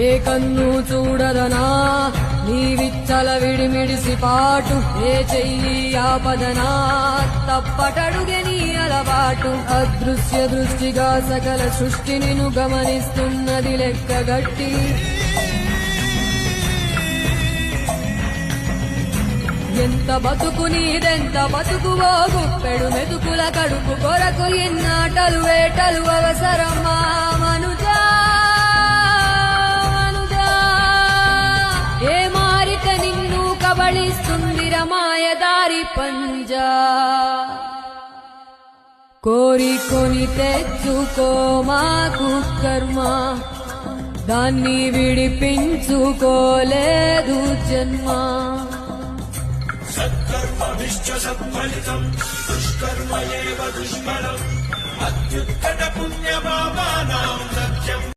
ఏ కన్ను చూడదనా నీ విచ్చల విడిమిడిసి పాటు, ఏ చెయ్యి ఆపదనా తప్పటడుగే నీ అలవాటు. అదృశ్య దృష్టిగా సకల సృష్టిని ను గమనిస్తున్నది లెక్కగట్టి, ఎంత బతుకు నీదెంత బతుకువో గుప్పెడు మెతుకుల కడుపు కొరకు ఎన్నాటలు వేటలు అవసరమా మనుజా మనుజా. ఏ మారిక నిన్ను కబళిస్తుంది రమాయదారి పంజా. కోరికొని తెచ్చుకో మాకు కర్మ, దాన్ని విడిపించుకోలేదు జన్మ. సత్కర్మభిశ్చ సత్ఫలితం దుష్కర్మ ఏవ దుష్కరం అత్యుత్కట పుణ్యపాపానాం సత్యం.